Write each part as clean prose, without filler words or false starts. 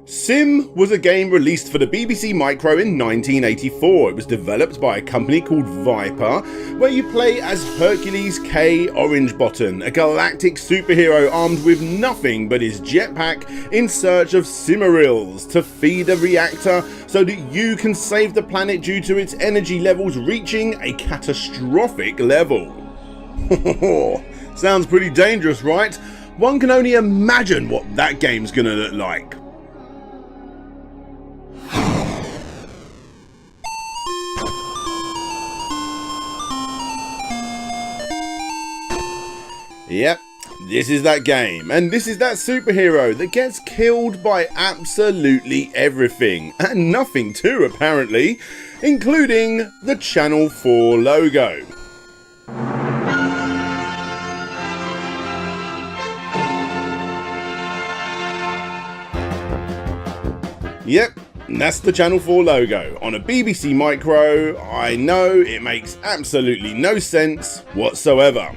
Sim was a game released for the BBC Micro in 1984. It was developed by a company called Viper, where you play as Hercules K. Orangebottom, a galactic superhero armed with nothing but his jetpack in search of Cimmerils to feed a reactor so that you can save the planet due to its energy levels reaching a catastrophic level. Sounds pretty dangerous, right? One can only imagine what that game's gonna look like. Yep, this is that game, and this is that superhero that gets killed by absolutely everything, and nothing too apparently, including the Channel 4 logo. Yep, that's the Channel 4 logo on a BBC Micro. I know it makes absolutely no sense whatsoever.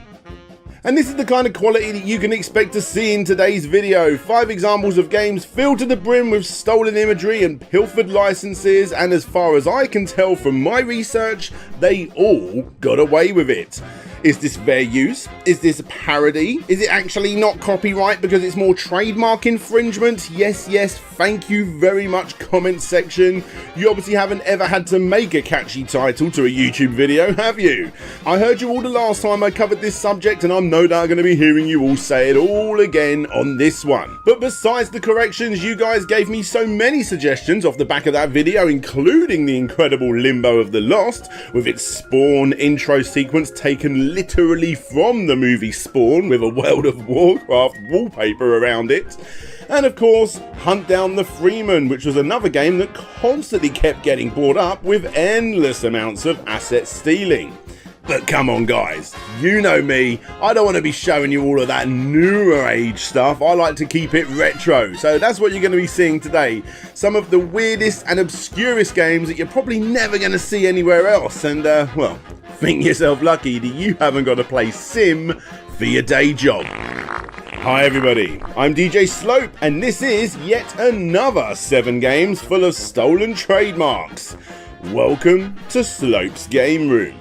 And this is the kind of quality that you can expect to see in today's video. 5 examples of games filled to the brim with stolen imagery and pilfered licenses, and as far as I can tell from my research, they all got away with it. Is this fair use? Is this a parody? Is it actually not copyright because it's more trademark infringement? Yes, thank you very much, comment section. You obviously haven't ever had to make a catchy title to a YouTube video, have you? I heard you all the last time I covered this subject, and I'm no doubt going to be hearing you all say it all again on this one. But besides the corrections, you guys gave me so many suggestions off the back of that video, including the incredible Limbo of the Lost, with its Spawn intro sequence taken literally from the movie Spawn with a World of Warcraft wallpaper around it. And of course, Hunt Down the Freeman, which was another game that constantly kept getting brought up with endless amounts of asset stealing. But come on guys, you know me, I don't want to be showing you all of that newer age stuff. I like to keep it retro, so that's what you're going to be seeing today. Some of the weirdest and obscurest games that you're probably never going to see anywhere else, and well, think yourself lucky that you haven't got to play Sim for your day job. Hi everybody, I'm DJ Slope, and this is yet another 7 games full of stolen trademarks. Welcome to Slope's Game Room.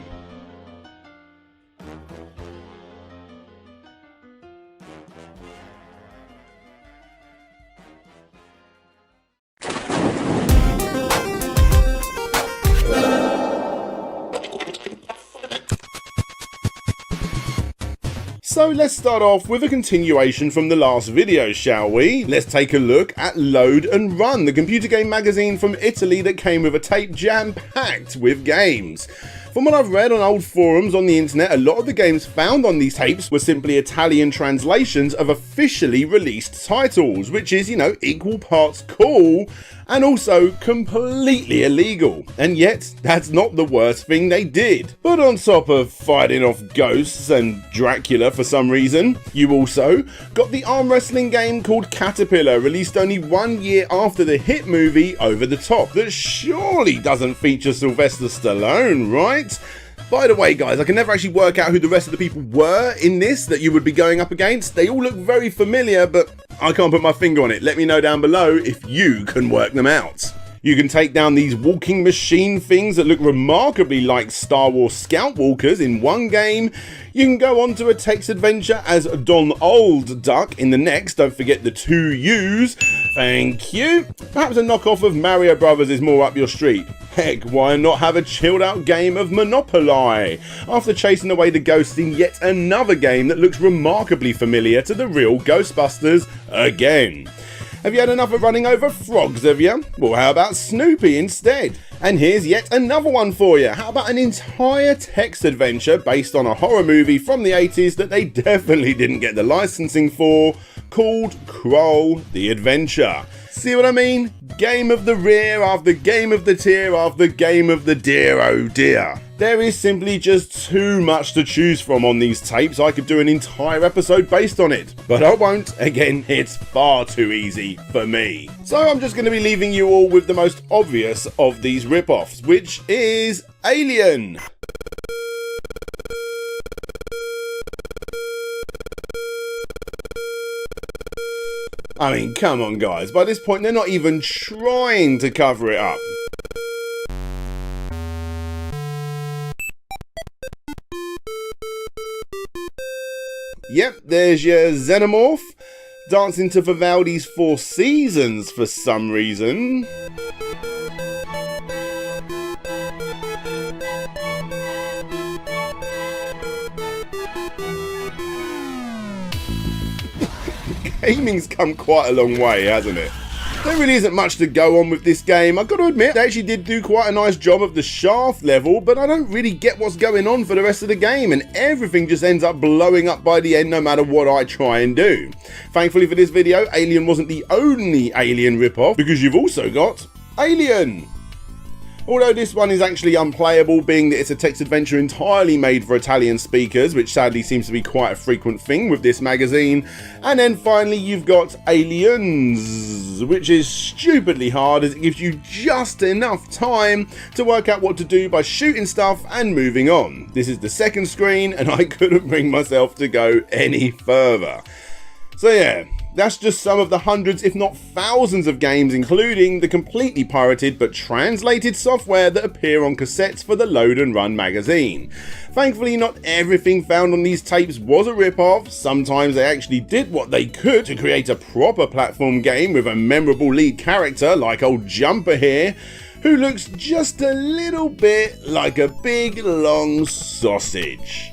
So let's start off with a continuation from the last video, shall we? Let's take a look at Load and Run, the computer game magazine from Italy that came with a tape jam-packed with games. From what I've read on old forums on the internet, a lot of the games found on these tapes were simply Italian translations of officially released titles, which is, you know, equal parts cool and also completely illegal. And yet, that's not the worst thing they did. But on top of fighting off ghosts and Dracula for some reason, you also got the arm wrestling game called Caterpillar, released only 1 year after the hit movie Over the Top, that surely doesn't feature Sylvester Stallone, right? By the way guys, I can never actually work out who the rest of the people were in this that you would be going up against. They all look very familiar, but I can't put my finger on it. Let me know down below if you can work them out. You can take down these walking machine things that look remarkably like Star Wars Scout Walkers in one game. You can go on to a text adventure as Don Old Duck in the next. Don't forget the 2 U's. Thank you. Perhaps a knockoff of Mario Brothers is more up your street. Heck, why not have a chilled out game of Monopoly? After chasing away the ghosts in yet another game that looks remarkably familiar to the real Ghostbusters again. Have you had enough of running over frogs, have you? Well, how about Snoopy instead? And here's yet another one for you. How about an entire text adventure based on a horror movie from the 80s that they definitely didn't get the licensing for, called Kroll the Adventure. See what I mean? Game of the rear after game of the tear after game of the dear oh dear. There is simply just too much to choose from on these tapes. I could do an entire episode based on it, but I won't. Again, it's far too easy for me. So I'm just going to be leaving you all with the most obvious of these rip-offs, which is Alien. I mean, come on guys, by this point they're not even trying to cover it up. Yep, there's your Xenomorph, dancing to Vivaldi's Four Seasons for some reason. Gaming's come quite a long way, hasn't it? There really isn't much to go on with this game. I've got to admit, they actually did do quite a nice job of the shaft level, but I don't really get what's going on for the rest of the game, and everything just ends up blowing up by the end no matter what I try and do. Thankfully for this video, Alien wasn't the only Alien ripoff, because you've also got Alien. Although this one is actually unplayable, being that it's a text adventure entirely made for Italian speakers, which sadly seems to be quite a frequent thing with this magazine. And then finally you've got Aliens, which is stupidly hard as it gives you just enough time to work out what to do by shooting stuff and moving on. This is the second screen and I couldn't bring myself to go any further. So yeah, that's just some of the hundreds if not thousands of games, including the completely pirated but translated software that appear on cassettes for the Load and Run magazine. Thankfully not everything found on these tapes was a rip-off. Sometimes they actually did what they could to create a proper platform game with a memorable lead character like old Jumper here, who looks just a little bit like a big long sausage.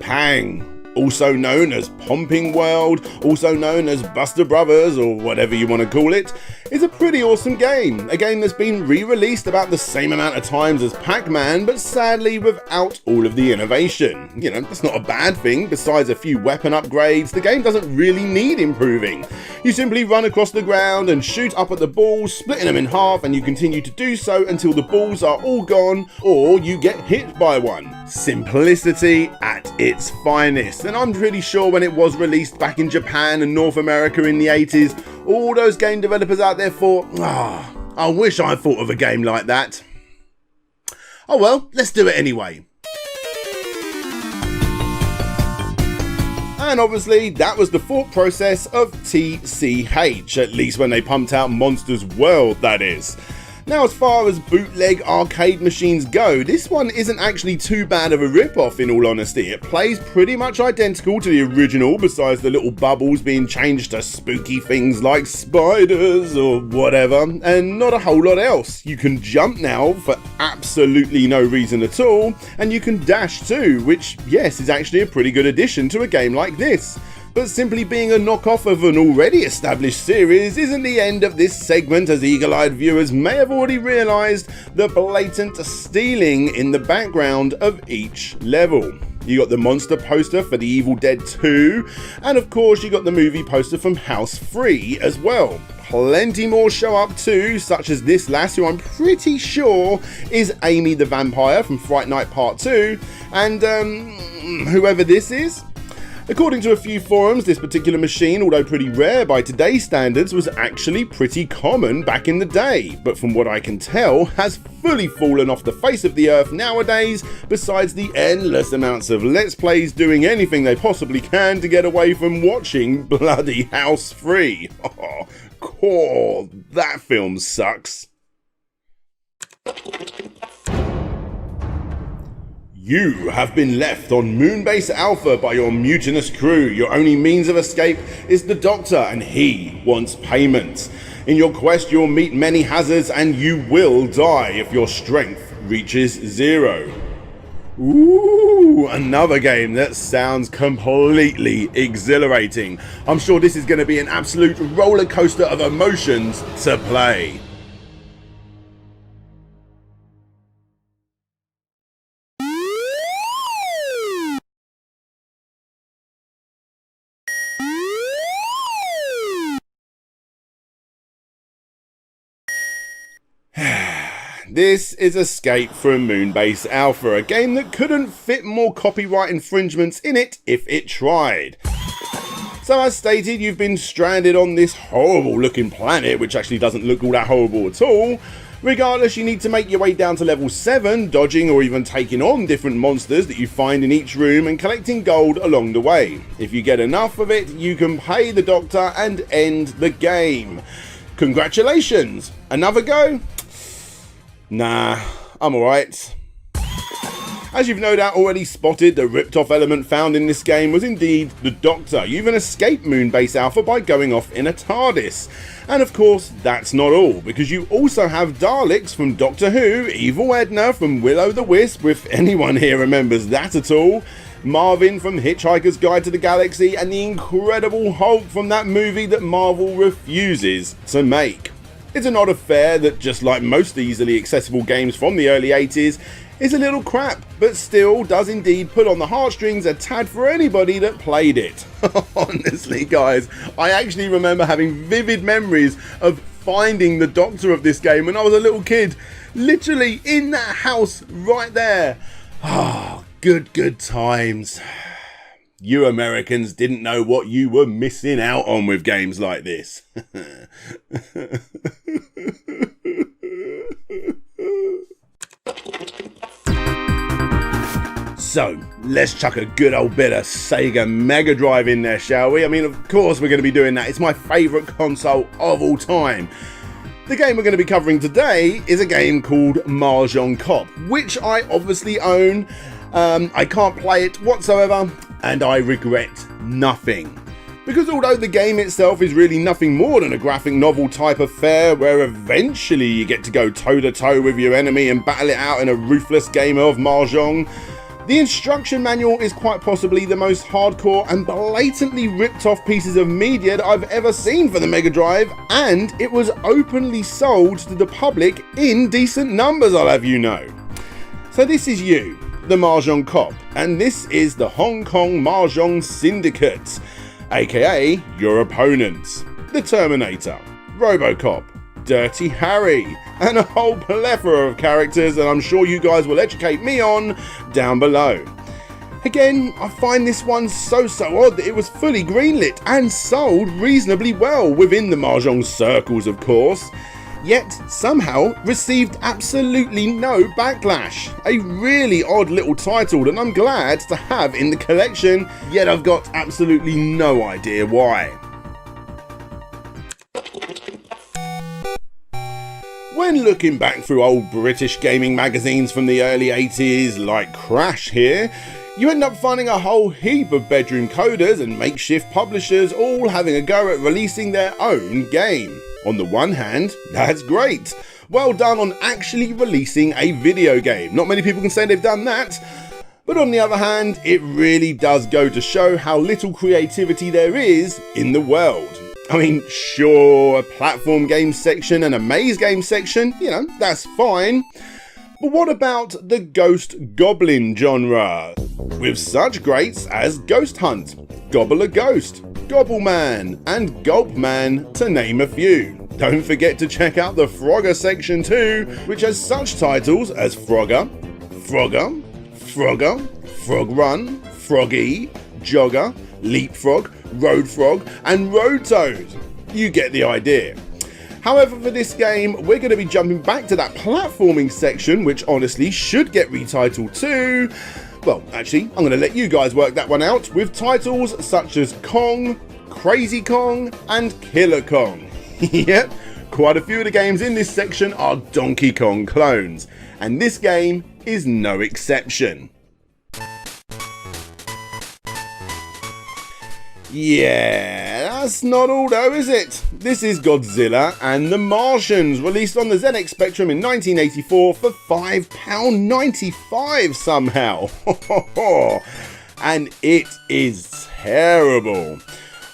Pang, also known as Pumping World, also known as Buster Brothers or whatever you want to call it, is a pretty awesome game. A game that's been re-released about the same amount of times as Pac-Man, but sadly without all of the innovation. You know, that's not a bad thing. Besides a few weapon upgrades, the game doesn't really need improving. You simply run across the ground and shoot up at the balls, splitting them in half, and you continue to do so until the balls are all gone or you get hit by one. Simplicity at its finest. And I'm pretty sure when it was released back in Japan and North America in the 80s, all those game developers out there thought, I wish I thought of a game like that. Oh well, let's do it anyway. And obviously that was the thought process of TCH, at least when they pumped out Monsters World, that is. Now, as far as bootleg arcade machines go, this one isn't actually too bad of a rip-off in all honesty. It plays pretty much identical to the original, besides the little bubbles being changed to spooky things like spiders or whatever, and not a whole lot else. You can jump now for absolutely no reason at all, and you can dash too, which, yes, is actually a pretty good addition to a game like this. But simply being a knockoff of an already established series isn't the end of this segment, as eagle-eyed viewers may have already realised the blatant stealing in the background of each level. You got the monster poster for The Evil Dead 2, and of course you got the movie poster from House 3 as well. Plenty more show up too, such as this lass who I'm pretty sure is Amy the Vampire from Fright Night Part 2, and whoever this is. According to a few forums, this particular machine, although pretty rare by today's standards, was actually pretty common back in the day, but from what I can tell, has fully fallen off the face of the earth nowadays, besides the endless amounts of Let's Plays doing anything they possibly can to get away from watching bloody House 3. Oh, core, that film sucks. You have been left on Moonbase Alpha by your mutinous crew. Your only means of escape is the Doctor, and he wants payment. In your quest, you'll meet many hazards, and you will die if your strength reaches 0. Ooh, another game that sounds completely exhilarating. I'm sure this is going to be an absolute roller coaster of emotions to play. This is Escape from Moonbase Alpha, a game that couldn't fit more copyright infringements in it if it tried. So as stated, you've been stranded on this horrible looking planet, which actually doesn't look all that horrible at all, Regardless, you need to make your way down to level 7, dodging or even taking on different monsters that you find in each room and collecting gold along the way. If you get enough of it, you can pay the doctor and end the game. Congratulations! Another go? Nah, I'm alright. As you've no doubt already spotted, the ripped off element found in this game was indeed the Doctor. You even escaped Moonbase Alpha by going off in a TARDIS. And of course, that's not all, because you also have Daleks from Doctor Who, Evil Edna from Will-O-the-Wisp, if anyone here remembers that at all, Marvin from Hitchhiker's Guide to the Galaxy, and the Incredible Hulk from that movie that Marvel refuses to make. It's an odd affair that, just like most easily accessible games from the early 80s, is a little crap, but still does indeed pull on the heartstrings a tad for anybody that played it. Honestly guys, I actually remember having vivid memories of finding the Doctor of this game when I was a little kid, literally in that house right there. Ah, good times. You Americans didn't know what you were missing out on with games like this. So, let's chuck a good old bit of Sega Mega Drive in there, shall we? I mean, of course we're going to be doing that. It's my favourite console of all time. The game we're going to be covering today is a game called Mahjong Cop, which I obviously own. I can't play it whatsoever, and I regret nothing. Because although the game itself is really nothing more than a graphic novel type affair where eventually you get to go toe-to-toe with your enemy and battle it out in a ruthless game of Mahjong, the instruction manual is quite possibly the most hardcore and blatantly ripped off pieces of media that I've ever seen for the Mega Drive, and it was openly sold to the public in decent numbers, I'll have you know. So this is you, the Mahjong Cop, and this is the Hong Kong Mahjong Syndicate, aka your opponents, the Terminator, Robocop, Dirty Harry, and a whole plethora of characters that I'm sure you guys will educate me on down below. Again, I find this one so odd that it was fully greenlit and sold reasonably well within the Mahjong circles, of course, yet somehow received absolutely no backlash. A really odd little title that I'm glad to have in the collection, yet I've got absolutely no idea why. When looking back through old British gaming magazines from the early 80s, like Crash here, you end up finding a whole heap of bedroom coders and makeshift publishers all having a go at releasing their own game. On the one hand, that's great. Well done on actually releasing a video game. Not many people can say they've done that. But on the other hand, it really does go to show how little creativity there is in the world. I mean, sure, a platform game section and a maze game section, you know, that's fine. But what about the Ghost Goblin genre? With such greats as Ghost Hunt, Gobble a Ghost, Gobbleman, and Gulpman, to name a few. Don't forget to check out the Frogger section too, which has such titles as Frogger, Frogger, Frogger, Frog Run, Froggy, Jogger, Leapfrog, Road Frog, and Road Toad. You get the idea. However, for this game, we're going to be jumping back to that platforming section, which honestly should get retitled too. Well, actually, I'm going to let you guys work that one out with titles such as Kong, Crazy Kong, and Killer Kong. Yep, quite a few of the games in this section are Donkey Kong clones, and this game is no exception. Yeah, that's not all though, is it? This is Godzilla and the Martians, released on the ZX Spectrum in 1984 for £5.95 somehow. And it is terrible.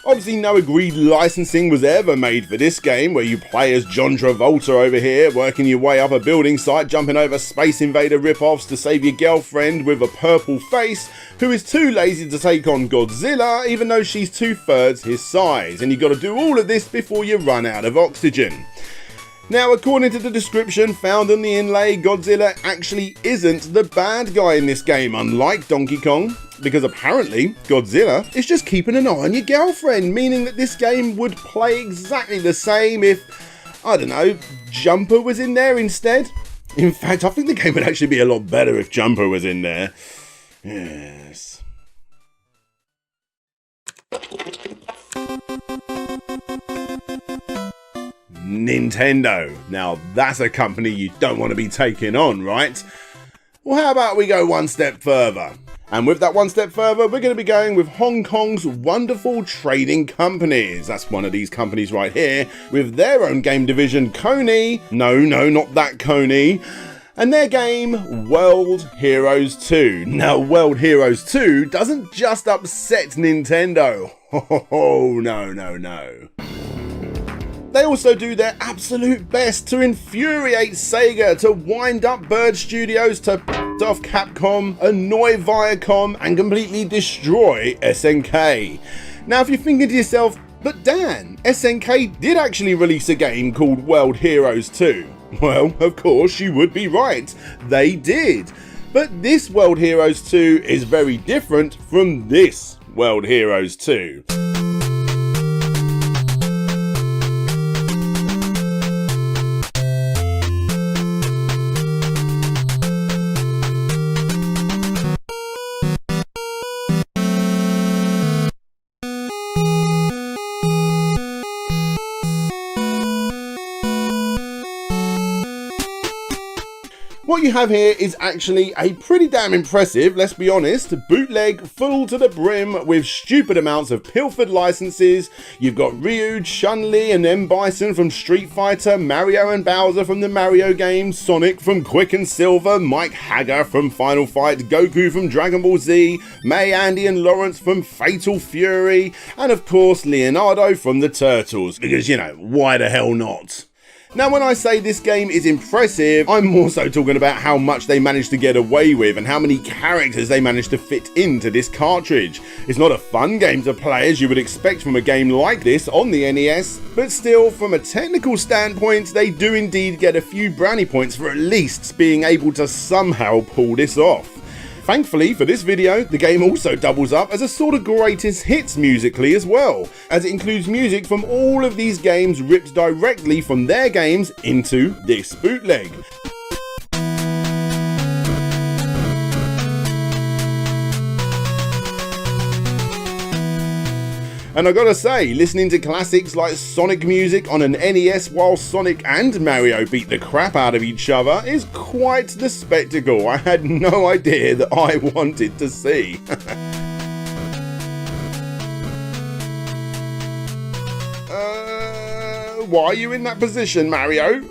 Obviously no agreed licensing was ever made for this game, where you play as John Travolta over here, working your way up a building site, jumping over Space Invader rip-offs to save your girlfriend with a purple face, who is too lazy to take on Godzilla, even though she's 2/3 his size, and you got to do all of this before you run out of oxygen. Now, according to the description found on the inlay, Godzilla actually isn't the bad guy in this game, unlike Donkey Kong, because apparently Godzilla is just keeping an eye on your girlfriend, meaning that this game would play exactly the same if I don't know, Jumper was in there instead? In fact, I think the game would actually be a lot better if Jumper was in there. Yes. Nintendo. Now that's a company you don't want to be taking on, right? Well, how about we go one step further? And with that one step further, we're going to be going with Hong Kong's wonderful trading companies. That's one of these companies right here, with their own game division, Coney. No, not that Coney. And their game, World Heroes 2. Now, World Heroes 2 doesn't just upset Nintendo. Oh, no. They also do their absolute best to infuriate Sega, to wind up Bird Studios, to piss off Capcom, annoy Viacom, and completely destroy SNK. Now, if you're thinking to yourself, but Dan, SNK did actually release a game called World Heroes 2. Well, of course, you would be right. They did. But this World Heroes 2 is very different from this World Heroes 2. What you have here is actually a pretty damn impressive, let's be honest, bootleg full to the brim with stupid amounts of pilfered licenses. You've got Ryu, Chun-Li and M. Bison from Street Fighter, Mario and Bowser from the Mario games, Sonic from Quick and Silver, Mike Haggar from Final Fight, Goku from Dragon Ball Z, May, Andy and Lawrence from Fatal Fury, and of course Leonardo from the Turtles, because, you know, why the hell not? Now, when I say this game is impressive, I'm more so talking about how much they managed to get away with and how many characters they managed to fit into this cartridge. It's not a fun game to play as you would expect from a game like this on the NES, but still, from a technical standpoint, they do indeed get a few brownie points for at least being able to somehow pull this off. Thankfully for this video, the game also doubles up as a sort of greatest hits musically as well, as it includes music from all of these games ripped directly from their games into this bootleg. And I gotta say, listening to classics like Sonic music on an NES while Sonic and Mario beat the crap out of each other is quite the spectacle I had no idea that I wanted to see. Why are you in that position, Mario?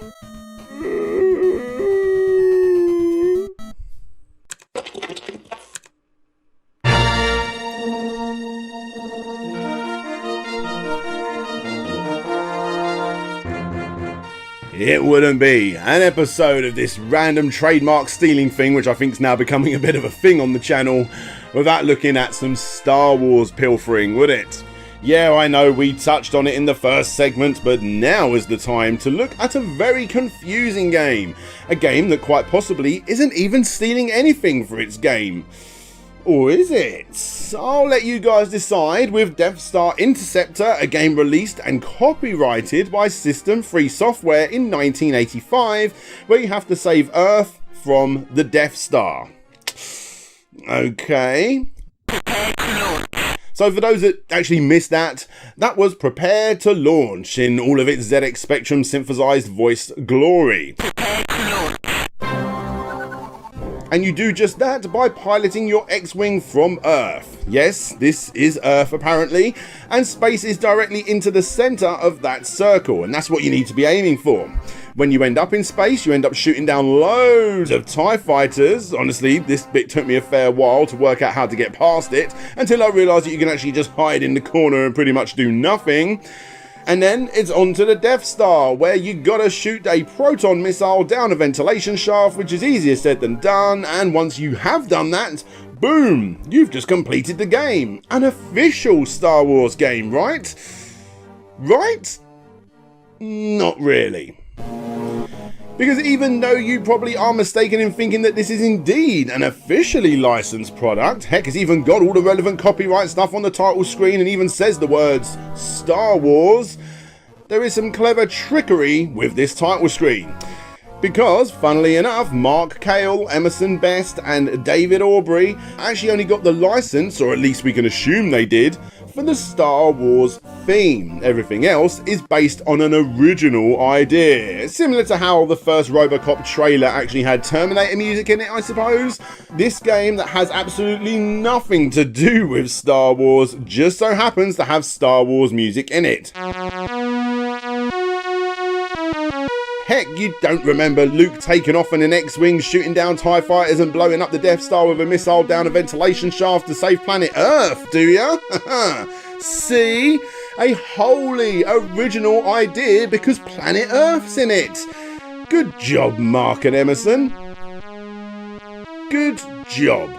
It wouldn't be an episode of this random trademark stealing thing, which I think is now becoming a bit of a thing on the channel, without looking at some Star Wars pilfering, would it? Yeah, I know we touched on it in the first segment, but now is the time to look at a very confusing game. A game that quite possibly isn't even stealing anything for its game. Or is it? I'll let you guys decide with Death Star Interceptor, a game released and copyrighted by System Free Software in 1985, where you have to save Earth from the Death Star. Okay. So for those that actually missed that was Prepare to Launch in all of its ZX Spectrum synthesized voice glory. And you do just that by piloting your X-Wing from Earth. Yes, this is Earth apparently, and space is directly into the center of that circle, and that's what you need to be aiming for. When you end up in space, you end up shooting down loads of TIE fighters. Honestly, this bit took me a fair while to work out how to get past it, until I realised that you can actually just hide in the corner and pretty much do nothing. And then it's on to the Death Star, where you gotta shoot a proton missile down a ventilation shaft, which is easier said than done, and once you have done that, boom, you've just completed the game. An official Star Wars game, right? Right? Not really. Because even though you probably are mistaken in thinking that this is indeed an officially licensed product, heck, it's even got all the relevant copyright stuff on the title screen and even says the words Star Wars, there is some clever trickery with this title screen. Because, funnily enough, Mark Cale, Emerson Best and David Aubrey actually only got the license, or at least we can assume they did, for the Star Wars theme. Everything else is based on an original idea. Similar to how the first RoboCop trailer actually had Terminator music in it, I suppose. This game that has absolutely nothing to do with Star Wars just so happens to have Star Wars music in it. Heck, you don't remember Luke taking off in an X-Wing, shooting down TIE fighters and blowing up the Death Star with a missile down a ventilation shaft to save planet Earth, do ya? See? A wholly original idea because planet Earth's in it. Good job, Mark and Emerson. Good job.